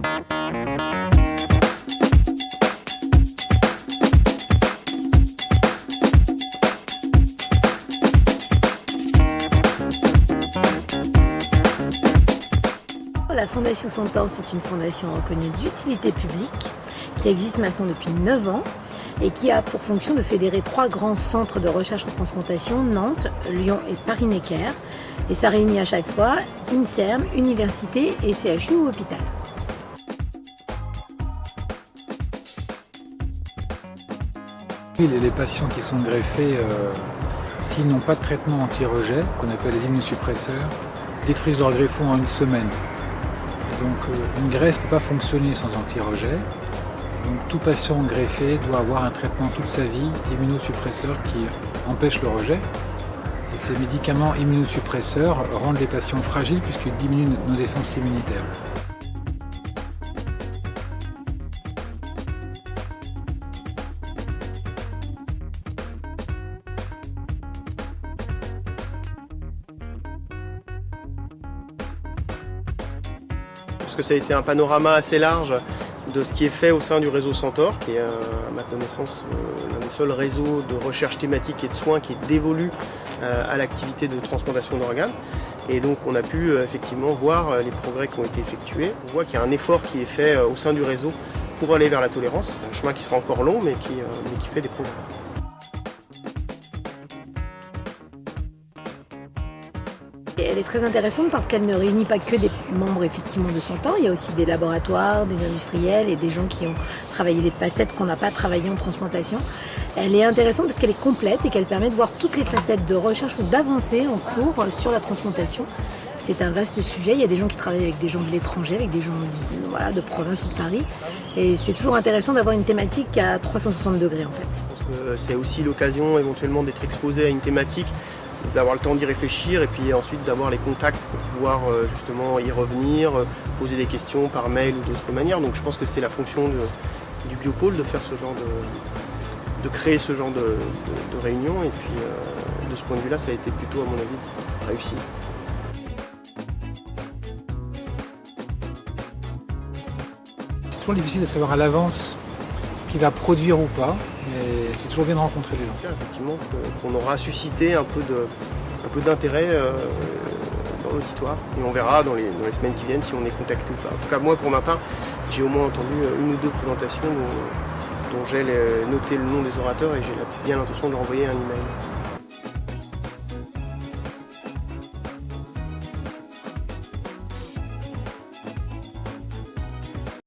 La Fondation Centaure, c'est une fondation reconnue d'utilité publique qui existe maintenant depuis 9 ans et qui a pour fonction de fédérer 3 grands centres de recherche en transplantation, Nantes, Lyon et Paris-Necker. Et ça réunit à chaque fois INSERM, université et CHU ou hôpital. Les patients qui sont greffés, s'ils n'ont pas de traitement anti-rejet, qu'on appelle les immunosuppresseurs, détruisent leur greffon en 1 semaine. Et donc une greffe ne peut pas fonctionner sans anti-rejet. Donc tout patient greffé doit avoir un traitement toute sa vie d'immunosuppresseurs qui empêche le rejet. Et ces médicaments immunosuppresseurs rendent les patients fragiles puisqu'ils diminuent nos défenses immunitaires. Parce que ça a été un panorama assez large de ce qui est fait au sein du réseau Centaure, qui est à ma connaissance l'un des seuls réseaux de recherche thématique et de soins qui est dévolu à l'activité de transplantation d'organes. Et donc on a pu effectivement voir les progrès qui ont été effectués. On voit qu'il y a un effort qui est fait au sein du réseau pour aller vers la tolérance. Un chemin qui sera encore long mais qui fait des progrès. Elle est très intéressante parce qu'elle ne réunit pas que des membres effectivement de Centaure, il y a aussi des laboratoires, des industriels et des gens qui ont travaillé des facettes qu'on n'a pas travaillées en transplantation. Elle est intéressante parce qu'elle est complète et qu'elle permet de voir toutes les facettes de recherche ou d'avancée en cours sur la transplantation. C'est un vaste sujet, il y a des gens qui travaillent avec des gens de l'étranger, avec des gens de province ou de Paris. Et c'est toujours intéressant d'avoir une thématique à 360 degrés en fait. Je pense que c'est aussi l'occasion éventuellement d'être exposé à une thématique, d'avoir le temps d'y réfléchir et puis ensuite d'avoir les contacts pour pouvoir justement y revenir, poser des questions par mail ou d'autres manières. Donc je pense que c'est la fonction du biopôle de faire ce genre de créer ce genre de réunion et puis de ce point de vue-là, ça a été plutôt à mon avis réussi. C'est toujours difficile de savoir à l'avance ce qu'il va produire ou pas, mais c'est toujours bien de rencontrer des gens. Effectivement, qu'on aura suscité un peu d'intérêt dans l'auditoire et on verra dans les semaines qui viennent si on est contacté ou pas. En tout cas, moi pour ma part, j'ai au moins entendu 1 ou 2 présentations dont j'ai noté le nom des orateurs et j'ai bien l'intention de leur envoyer un email.